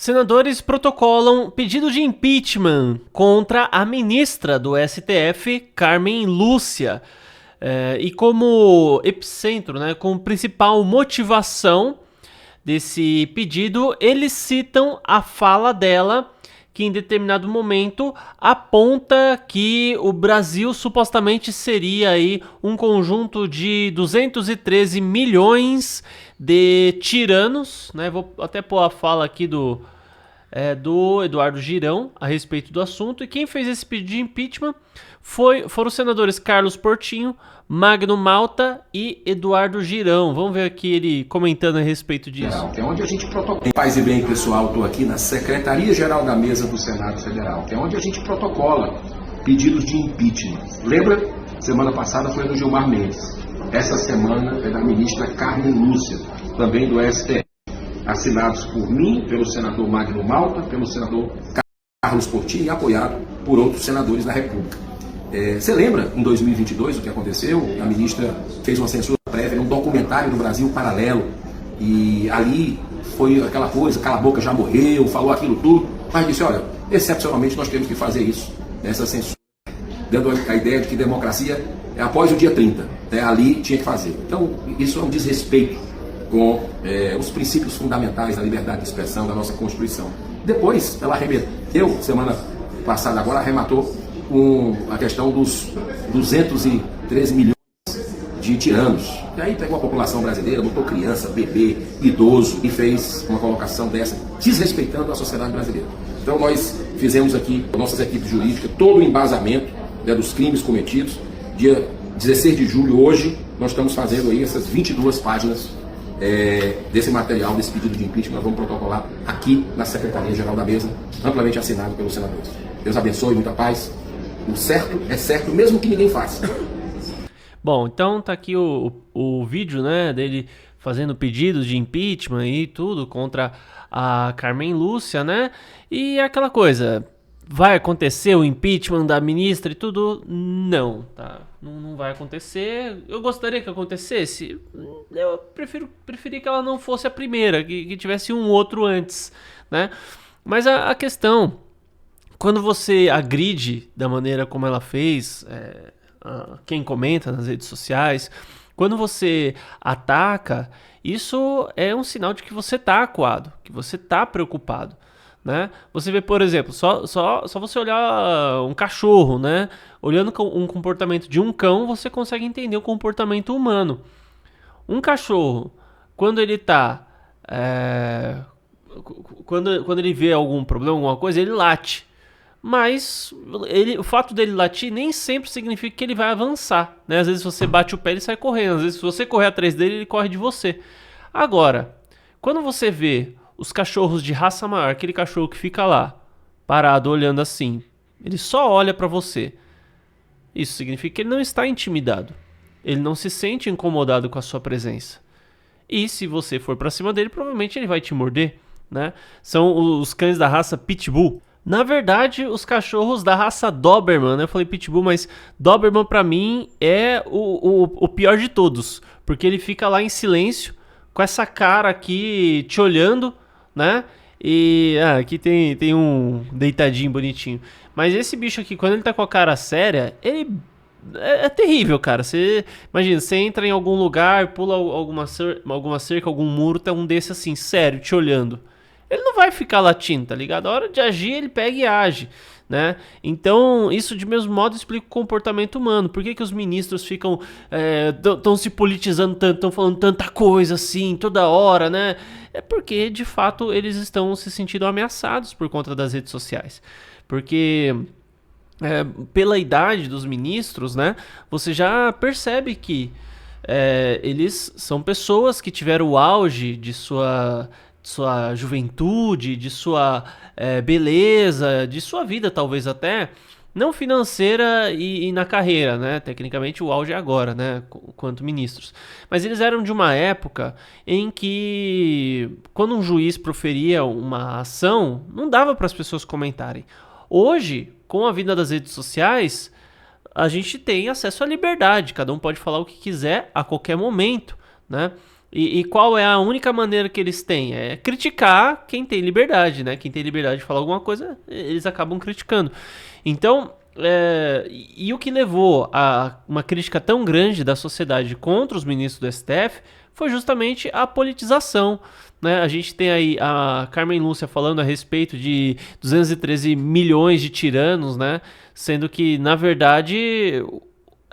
Senadores protocolam pedido de impeachment contra a ministra do STF, Carmen Lúcia. E como epicentro, como principal motivação desse pedido, eles citam a fala dela, que em determinado momento aponta que o Brasil supostamente seria aí um conjunto de 213 milhões de tiranos, Vou até pôr a fala aqui do Eduardo Girão a respeito do assunto. E quem fez esse pedido de impeachment foram os senadores Carlos Portinho, Magno Malta e Eduardo Girão. Vamos ver aqui ele comentando a respeito disso. Que é onde a gente protocola. Em paz e bem, pessoal, estou aqui na Secretaria-Geral da Mesa do Senado Federal, que é onde a gente protocola pedidos de impeachment. Lembra? Semana passada foi do Gilmar Mendes. Essa semana é da ministra Carmen Lúcia, também do STF. Assinados por mim, pelo senador Magno Malta, pelo senador Carlos Portinho e apoiado por outros senadores da República. Você lembra, em 2022, o que aconteceu? A ministra fez uma censura prévia num documentário no Brasil Paralelo, e ali foi aquela coisa, cala a boca, já morreu, falou aquilo tudo, mas disse, olha, excepcionalmente nós temos que fazer isso, essa censura, dando a ideia de que democracia é após o dia 30, ali tinha que fazer. Então, isso é um desrespeito com os princípios fundamentais da liberdade de expressão da nossa Constituição. Depois, ela arremeteu, semana passada agora, arrematou com a questão dos 213 milhões de tiranos. E aí pegou a população brasileira, botou criança, bebê, idoso e fez uma colocação dessa, desrespeitando a sociedade brasileira. Então nós fizemos aqui, nossas equipes jurídicas, todo o embasamento dos crimes cometidos. Dia 16 de julho, hoje, nós estamos fazendo aí essas 22 páginas desse material, desse pedido de impeachment. Nós vamos protocolar aqui na Secretaria-Geral da Mesa, amplamente assinado pelos senadores. Deus abençoe, muita paz. O certo é certo, mesmo que ninguém faça. Bom, então tá aqui o vídeo, dele fazendo pedidos de impeachment e tudo contra a Carmen Lúcia, E aquela coisa, vai acontecer o impeachment da ministra e tudo? Não, tá? Não vai acontecer. Eu gostaria que acontecesse. Eu preferi que ela não fosse a primeira, que tivesse um outro antes, Mas a questão, quando você agride da maneira como ela fez, quem comenta nas redes sociais, quando você ataca, isso é um sinal de que você está acuado, que você está preocupado, Você vê, por exemplo, só você olhar um cachorro, Olhando um comportamento de um cão, você consegue entender o comportamento humano. Um cachorro, quando ele está... Quando ele vê algum problema, alguma coisa, ele late. Mas o fato dele latir nem sempre significa que ele vai avançar, Às vezes você bate o pé, ele sai correndo. Às vezes se você correr atrás dele, ele corre de você. Agora, quando você vê os cachorros de raça maior, aquele cachorro que fica lá, parado, olhando assim, ele só olha pra você. Isso significa que ele não está intimidado. Ele não se sente incomodado com a sua presença. E se você for pra cima dele, provavelmente ele vai te morder, São os cães da raça Pitbull. Na verdade, os cachorros da raça Doberman, Eu falei Pitbull, mas Doberman pra mim é o pior de todos. Porque ele fica lá em silêncio, com essa cara aqui te olhando, E aqui tem um deitadinho bonitinho. Mas esse bicho aqui, quando ele tá com a cara séria, ele é terrível, cara. Você imagina, você entra em algum lugar, pula alguma cerca, algum muro, tá um desse assim, sério, te olhando. Ele não vai ficar latindo, tá ligado? A hora de agir, ele pega e age, Então, isso de mesmo modo explica o comportamento humano. Por que os ministros ficam tão se politizando tanto, estão falando tanta coisa assim, toda hora, É porque, de fato, eles estão se sentindo ameaçados por conta das redes sociais. Porque, pela idade dos ministros, você já percebe que eles são pessoas que tiveram o auge de sua juventude, de sua beleza, de sua vida talvez até, não financeira e na carreira, Tecnicamente o auge é agora, quanto ministros. Mas eles eram de uma época em que, quando um juiz proferia uma ação, não dava para as pessoas comentarem. Hoje, com a vinda das redes sociais, a gente tem acesso à liberdade, cada um pode falar o que quiser a qualquer momento, E qual é a única maneira que eles têm? É criticar quem tem liberdade, né? Quem tem liberdade de falar alguma coisa, eles acabam criticando. Então, e o que levou a uma crítica tão grande da sociedade contra os ministros do STF foi justamente a politização, né? A gente tem aí a Carmen Lúcia falando a respeito de 213 milhões de tiranos, né? Sendo que, na verdade,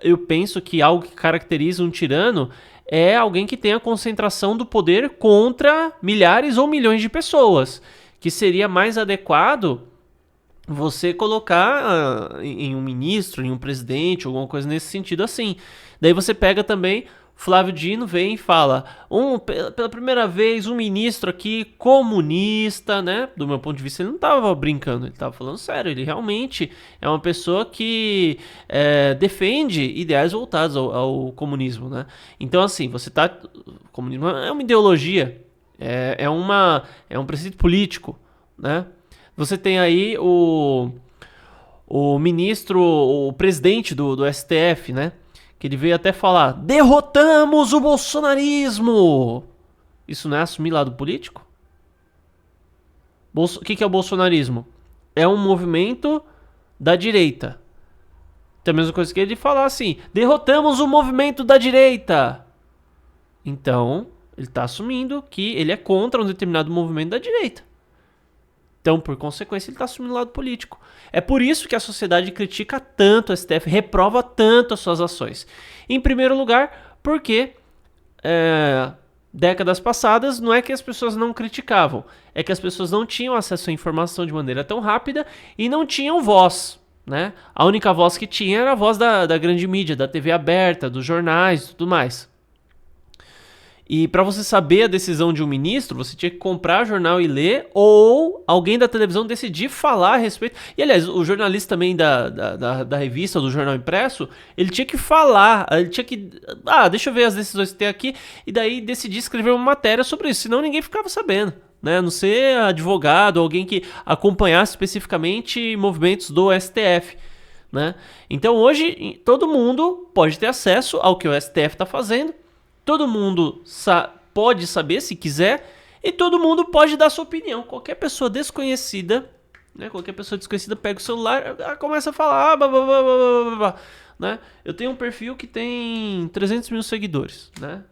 eu penso que algo que caracteriza um tirano é alguém que tem a concentração do poder contra milhares ou milhões de pessoas, que seria mais adequado você colocar em um ministro, em um presidente, alguma coisa nesse sentido assim. Daí você pega também, Flávio Dino vem e fala, pela primeira vez um ministro aqui comunista, né? Do meu ponto de vista ele não estava brincando, ele estava falando sério, ele realmente é uma pessoa que defende ideais voltados ao comunismo, né? Então assim, o comunismo é uma ideologia, é um preceito político, né? Você tem aí o ministro, o presidente do STF, né? Que ele veio até falar, derrotamos o bolsonarismo. Isso não é assumir lado político? O que é o bolsonarismo? É um movimento da direita. Então a mesma coisa que ele falar assim, derrotamos o movimento da direita. Então, ele está assumindo que ele é contra um determinado movimento da direita. Então, por consequência, ele está assumindo o lado político. É por isso que a sociedade critica tanto o STF, reprova tanto as suas ações. Em primeiro lugar, porque décadas passadas não é que as pessoas não criticavam, é que as pessoas não tinham acesso à informação de maneira tão rápida e não tinham voz, né? A única voz que tinha era a voz da grande mídia, da TV aberta, dos jornais e tudo mais. E para você saber a decisão de um ministro, você tinha que comprar jornal e ler, ou alguém da televisão decidir falar a respeito. E aliás, o jornalista também da revista, do jornal impresso, ele tinha que falar, ele tinha que... deixa eu ver as decisões que tem aqui, e daí decidir escrever uma matéria sobre isso, senão ninguém ficava sabendo, né? A não ser advogado, alguém que acompanhasse especificamente movimentos do STF, né? Então hoje todo mundo pode ter acesso ao que o STF está fazendo. Todo mundo pode saber se quiser e todo mundo pode dar sua opinião. Qualquer pessoa desconhecida, né? Qualquer pessoa desconhecida pega o celular e começa a falar, né? Eu tenho um perfil que tem 300 mil seguidores, né?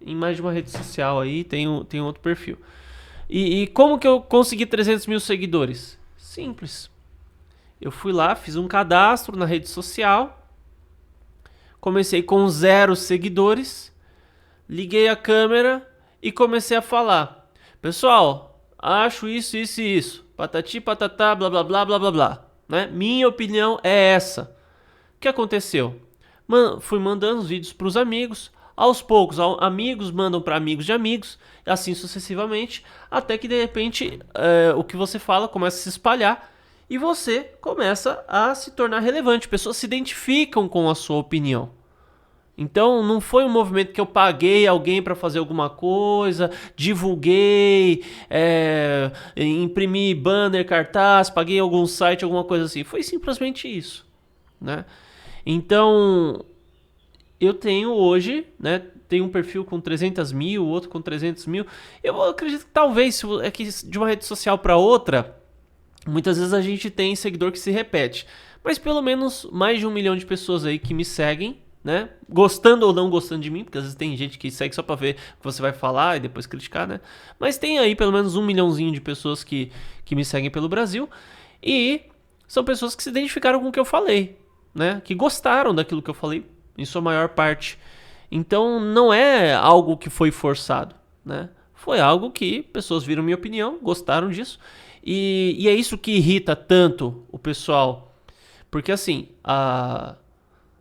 Em mais de uma rede social aí tem outro perfil. E como que eu consegui 300 mil seguidores? Simples. Eu fui lá, fiz um cadastro na rede social, comecei com 0 seguidores. Liguei a câmera e comecei a falar. Pessoal, acho isso, isso e isso. Patati, patatá, blá, blá, blá, blá, blá, blá. Né? Minha opinião é essa. O que aconteceu? Fui mandando os vídeos para os amigos. Aos poucos, amigos mandam para amigos de amigos. Assim sucessivamente. Até que de repente o que você fala começa a se espalhar. E você começa a se tornar relevante. Pessoas se identificam com a sua opinião. Então não foi um movimento que eu paguei alguém para fazer alguma coisa, divulguei, imprimi banner, cartaz, paguei algum site, alguma coisa assim. Foi simplesmente isso, né? Então eu tenho hoje, né? Tenho um perfil com 300 mil, outro com 300 mil. Eu acredito que talvez é que de uma rede social para outra, muitas vezes a gente tem seguidor que se repete, mas pelo menos mais de 1 milhão de pessoas aí que me seguem, né? Gostando ou não gostando de mim, porque às vezes tem gente que segue só pra ver o que você vai falar e depois criticar, né? Mas tem aí pelo menos 1 milhãozinho de pessoas que me seguem pelo Brasil e são pessoas que se identificaram com o que eu falei, né? Que gostaram daquilo que eu falei, em sua maior parte. Então não é algo que foi forçado, né? Foi algo que pessoas viram minha opinião, gostaram disso e é isso que irrita tanto o pessoal, porque assim,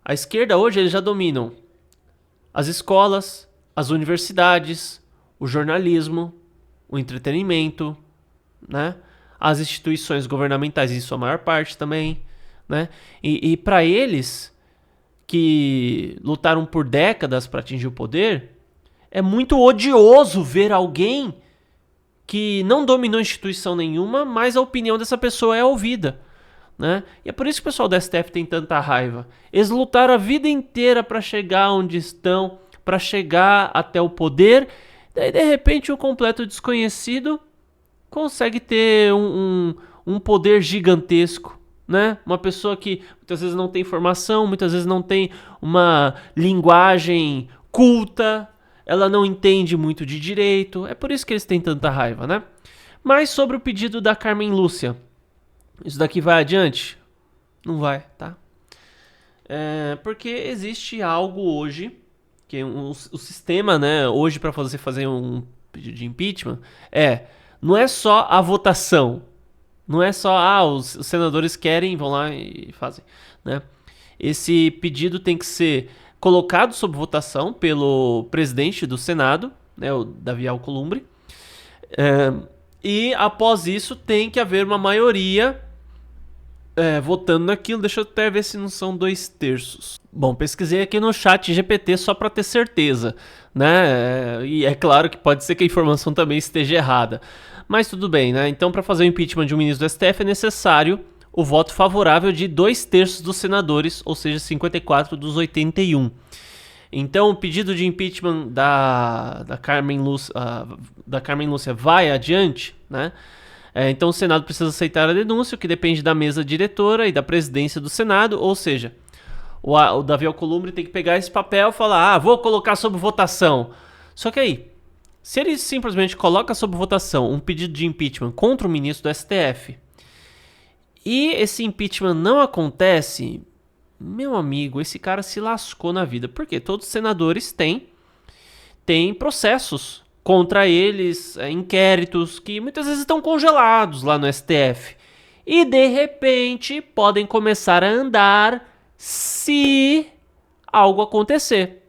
a esquerda hoje eles já dominam as escolas, as universidades, o jornalismo, o entretenimento, né? As instituições governamentais em sua maior parte também, né? E para eles que lutaram por décadas para atingir o poder, é muito odioso ver alguém que não dominou instituição nenhuma, mas a opinião dessa pessoa é ouvida. Né? E é por isso que o pessoal da STF tem tanta raiva. Eles lutaram a vida inteira para chegar onde estão, para chegar até o poder. Daí, de repente, o completo desconhecido consegue ter um poder gigantesco, né? Uma pessoa que muitas vezes não tem formação, muitas vezes não tem uma linguagem culta, ela não entende muito de direito, é por isso que eles têm tanta raiva, né? Mas sobre o pedido da Carmen Lúcia, isso daqui vai adiante? Não vai, tá? Porque existe algo hoje, que o sistema, né, hoje para você fazer um pedido de impeachment, não é só a votação, não é só, os senadores querem, vão lá e fazem, né? Esse pedido tem que ser colocado sob votação pelo presidente do Senado, né, o Davi Alcolumbre, e após isso tem que haver uma maioria votando naquilo. Deixa eu até ver se não são 2/3. Bom, pesquisei aqui no chat GPT só para ter certeza, né? E é claro que pode ser que a informação também esteja errada, mas tudo bem, né? Então, para fazer o impeachment de um ministro do STF é necessário o voto favorável de 2/3 dos senadores, ou seja, 54 dos 81. Então, o pedido de impeachment da Carmen Lúcia vai adiante, né? Então, o Senado precisa aceitar a denúncia, o que depende da mesa diretora e da presidência do Senado, ou seja, o Davi Alcolumbre tem que pegar esse papel e falar, vou colocar sob votação. Só que aí, se ele simplesmente coloca sob votação um pedido de impeachment contra o ministro do STF, e esse impeachment não acontece, meu amigo, esse cara se lascou na vida. Porque todos os senadores têm processos contra eles, inquéritos que muitas vezes estão congelados lá no STF. E de repente podem começar a andar se algo acontecer.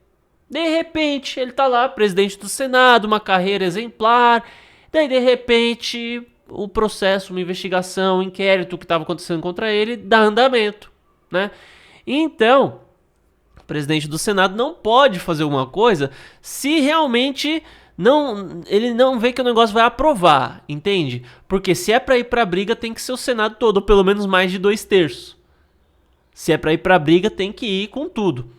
De repente ele tá lá, presidente do Senado, uma carreira exemplar. Daí de repente o processo, uma investigação, um inquérito que estava acontecendo contra ele dá andamento, né? Então, o presidente do Senado não pode fazer alguma coisa se realmente ele não vê que o negócio vai aprovar, entende? Porque se é para ir para briga tem que ser o Senado todo, ou pelo menos mais de 2/3. Se é para ir para briga tem que ir com tudo.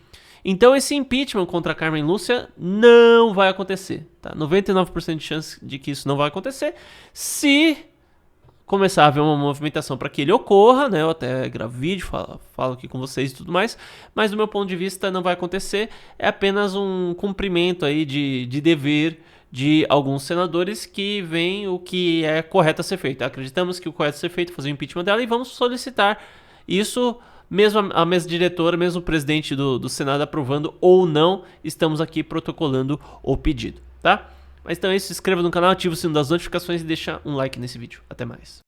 Então esse impeachment contra a Carmen Lúcia não vai acontecer, tá? 99% de chance de que isso não vai acontecer. Se começar a haver uma movimentação para que ele ocorra, né? Eu até gravo vídeo, falo aqui com vocês e tudo mais, mas do meu ponto de vista não vai acontecer. É apenas um cumprimento aí de dever de alguns senadores que veem o que é correto a ser feito. Acreditamos que o correto a ser feito é fazer o impeachment dela e vamos solicitar isso. Mesmo a mesa diretora, mesmo o presidente do Senado aprovando ou não, estamos aqui protocolando o pedido, tá? Mas então é isso, se inscreva no canal, ative o sino das notificações e deixa um like nesse vídeo. Até mais.